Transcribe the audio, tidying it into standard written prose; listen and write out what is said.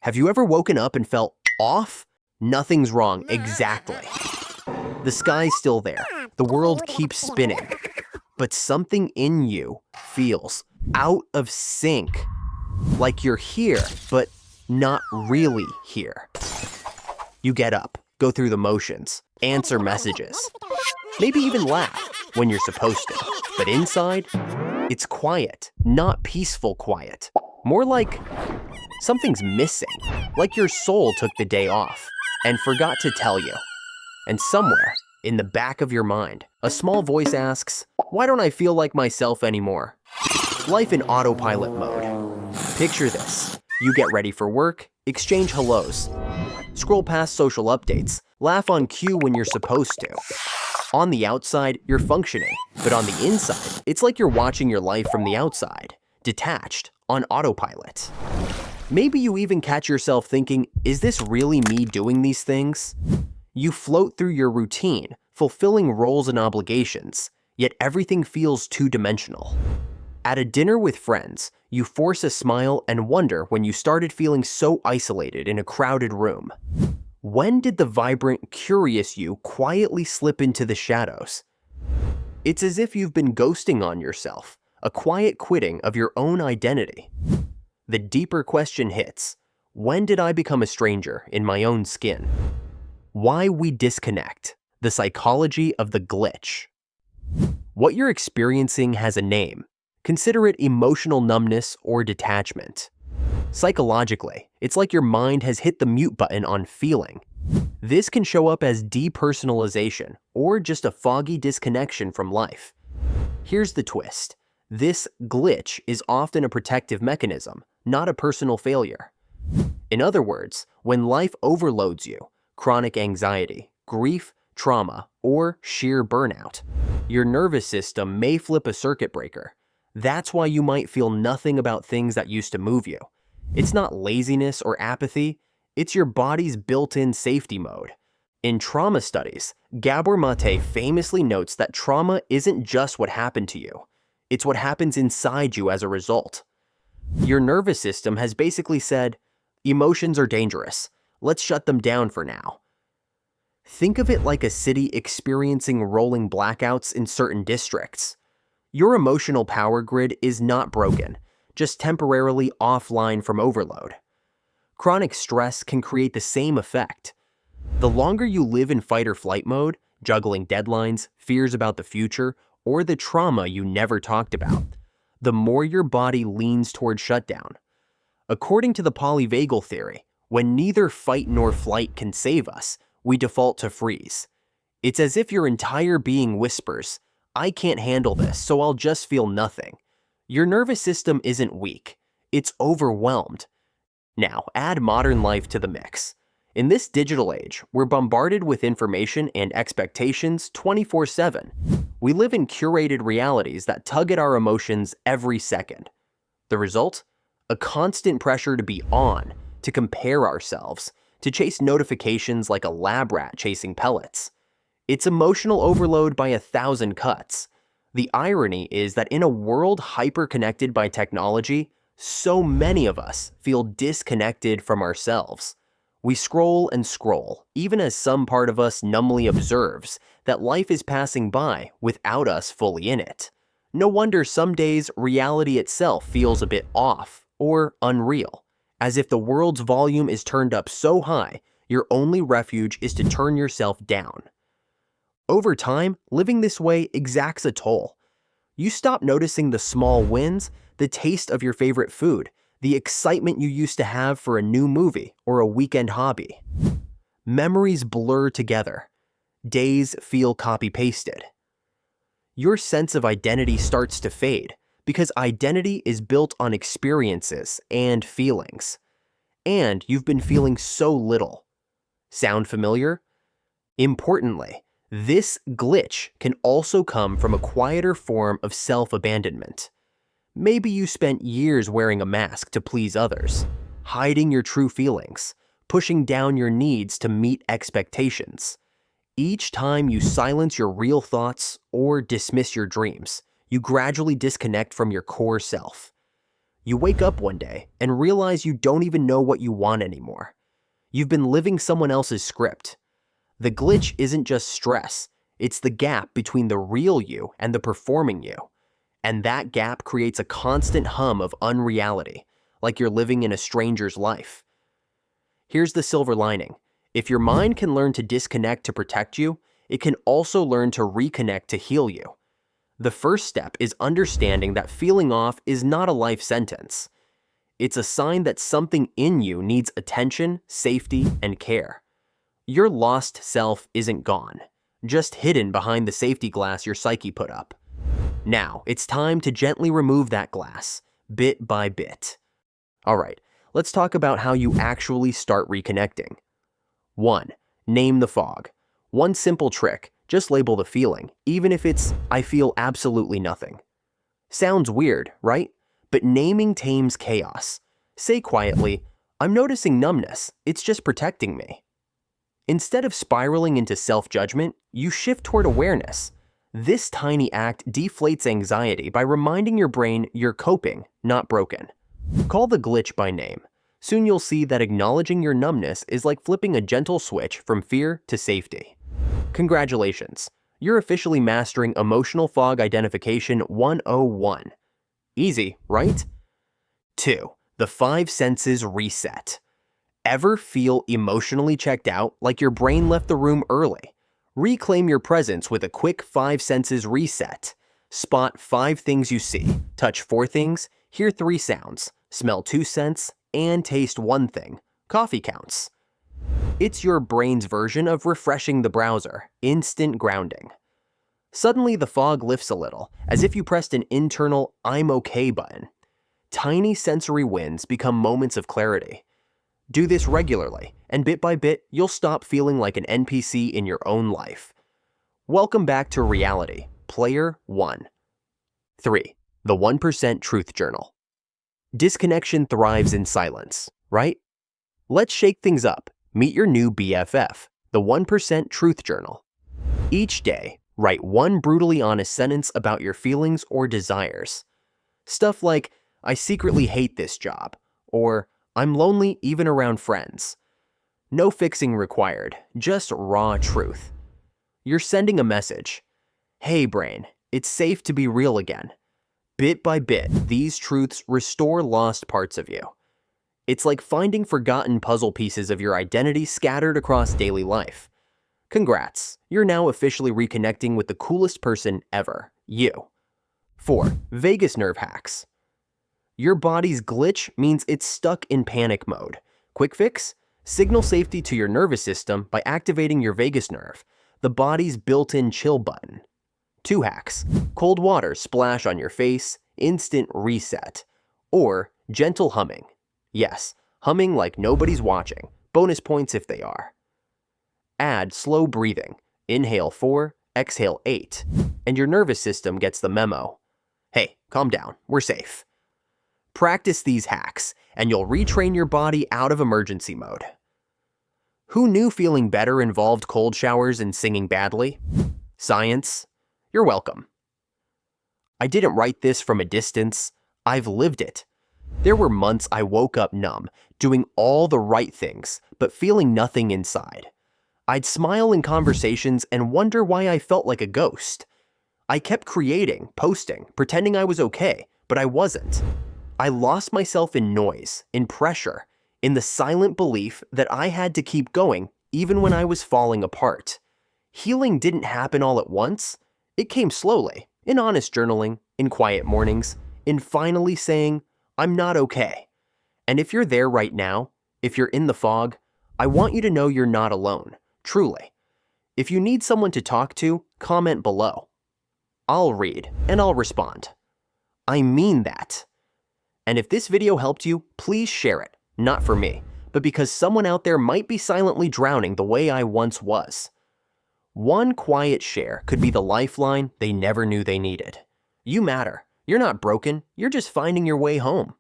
Have you ever woken up and felt off? Nothing's wrong, exactly. The sky's still there. The world keeps spinning. But something in you feels out of sync. Like you're here, but not really here. You get up, go through the motions, answer messages, maybe even laugh when you're supposed to. But inside, it's quiet, not peaceful quiet. More like something's missing, like your soul took the day off and forgot to tell you. And somewhere in the back of your mind, a small voice asks, why don't I feel like myself anymore? Life in autopilot mode. Picture this. You get ready for work, exchange hellos, scroll past social updates, laugh on cue when you're supposed to. On the outside, you're functioning, but on the inside, it's like you're watching your life from the outside, detached, on autopilot. Maybe you even catch yourself thinking, is this really me doing these things? You float through your routine, fulfilling roles and obligations, yet everything feels two-dimensional. At a dinner with friends, you force a smile and wonder when you started feeling so isolated in a crowded room. When did the vibrant, curious you quietly slip into the shadows? It's as if you've been ghosting on yourself, a quiet quitting of your own identity. The deeper question hits, when did I become a stranger in my own skin? Why we disconnect, the psychology of the glitch. What you're experiencing has a name. Consider it emotional numbness or detachment. Psychologically, it's like your mind has hit the mute button on feeling. This can show up as depersonalization or just a foggy disconnection from life. Here's the twist. This glitch is often a protective mechanism, not a personal failure. In other words, when life overloads you, chronic anxiety, grief, trauma, or sheer burnout, your nervous system may flip a circuit breaker. That's why you might feel nothing about things that used to move you. It's not laziness or apathy, it's your body's built-in safety mode. In trauma studies, Gabor Mate famously notes that trauma isn't just what happened to you, it's what happens inside you as a result. Your nervous system has basically said, emotions are dangerous, let's shut them down for now. Think of it like a city experiencing rolling blackouts in certain districts. Your emotional power grid is not broken, just temporarily offline from overload. Chronic stress can create the same effect. The longer you live in fight or flight mode, juggling deadlines, fears about the future, or the trauma you never talked about, the more your body leans toward shutdown. According to the polyvagal theory, when neither fight nor flight can save us, we default to freeze. It's as if your entire being whispers, I can't handle this, so I'll just feel nothing. Your nervous system isn't weak, it's overwhelmed. Now, add modern life to the mix. In this digital age, we're bombarded with information and expectations 24/7. We live in curated realities that tug at our emotions every second. The result? A constant pressure to be on, to compare ourselves, to chase notifications like a lab rat chasing pellets. It's emotional overload by 1,000 cuts. The irony is that in a world hyper-connected by technology, so many of us feel disconnected from ourselves. We scroll and scroll, even as some part of us numbly observes that life is passing by without us fully in it. No wonder some days reality itself feels a bit off or unreal, as if the world's volume is turned up so high, your only refuge is to turn yourself down. Over time, living this way exacts a toll. You stop noticing the small wins, the taste of your favorite food, the excitement you used to have for a new movie or a weekend hobby. Memories blur together. Days feel copy-pasted. Your sense of identity starts to fade because identity is built on experiences and feelings. And you've been feeling so little. Sound familiar? Importantly, this glitch can also come from a quieter form of self-abandonment. Maybe you spent years wearing a mask to please others, hiding your true feelings, pushing down your needs to meet expectations. Each time you silence your real thoughts or dismiss your dreams, you gradually disconnect from your core self. You wake up one day and realize you don't even know what you want anymore. You've been living someone else's script. The glitch isn't just stress, it's the gap between the real you and the performing you. And that gap creates a constant hum of unreality, like you're living in a stranger's life. Here's the silver lining. If your mind can learn to disconnect to protect you, it can also learn to reconnect to heal you. The first step is understanding that feeling off is not a life sentence. It's a sign that something in you needs attention, safety, and care. Your lost self isn't gone, just hidden behind the safety glass your psyche put up. Now, it's time to gently remove that glass, bit by bit. Alright, let's talk about how you actually start reconnecting. 1. Name the fog. One simple trick, just label the feeling, even if it's, I feel absolutely nothing. Sounds weird, right? But naming tames chaos. Say quietly, I'm noticing numbness, it's just protecting me. Instead of spiraling into self-judgment, you shift toward awareness. This tiny act deflates anxiety by reminding your brain you're coping, not broken. Call the glitch by name. Soon you'll see that acknowledging your numbness is like flipping a gentle switch from fear to safety. Congratulations, you're officially mastering Emotional Fog Identification 101. Easy, right? 2. The 5 senses reset. Ever feel emotionally checked out, like your brain left the room early? Reclaim your presence with a quick 5 senses reset. Spot 5 things you see, touch 4 things, hear 3 sounds, smell 2 scents, and taste 1 thing. Coffee counts. It's your brain's version of refreshing the browser, instant grounding. Suddenly the fog lifts a little, as if you pressed an internal I'm okay button. Tiny sensory wins become moments of clarity. Do this regularly, and bit by bit, you'll stop feeling like an NPC in your own life. Welcome back to reality, Player 1. 3. The 1% Truth Journal. Disconnection thrives in silence, right? Let's shake things up. Meet your new BFF, the 1% Truth Journal. Each day, write one brutally honest sentence about your feelings or desires. Stuff like, I secretly hate this job, or I'm lonely even around friends. No fixing required, just raw truth. You're sending a message. Hey brain, it's safe to be real again. Bit by bit, these truths restore lost parts of you. It's like finding forgotten puzzle pieces of your identity scattered across daily life. Congrats, you're now officially reconnecting with the coolest person ever, you. 4. Vagus nerve hacks. Your body's glitch means it's stuck in panic mode. Quick fix? Signal safety to your nervous system by activating your vagus nerve, the body's built-in chill button. 2 hacks. Cold water splash on your face, instant reset. Or gentle humming. Yes, humming like nobody's watching. Bonus points if they are. Add slow breathing. Inhale 4, exhale 8. And your nervous system gets the memo. Hey, calm down, we're safe. Practice these hacks, and you'll retrain your body out of emergency mode. Who knew feeling better involved cold showers and singing badly? Science, you're welcome. I didn't write this from a distance, I've lived it. There were months I woke up numb, doing all the right things, but feeling nothing inside. I'd smile in conversations and wonder why I felt like a ghost. I kept creating, posting, pretending I was okay, but I wasn't. I lost myself in noise, in pressure, in the silent belief that I had to keep going even when I was falling apart. Healing didn't happen all at once. It came slowly, in honest journaling, in quiet mornings, in finally saying, I'm not okay. And if you're there right now, if you're in the fog, I want you to know you're not alone, truly. If you need someone to talk to, comment below. I'll read, and I'll respond. I mean that. And if this video helped you, please share it, not for me, but because someone out there might be silently drowning the way I once was. One quiet share could be the lifeline they never knew they needed. You matter. You're not broken. You're just finding your way home.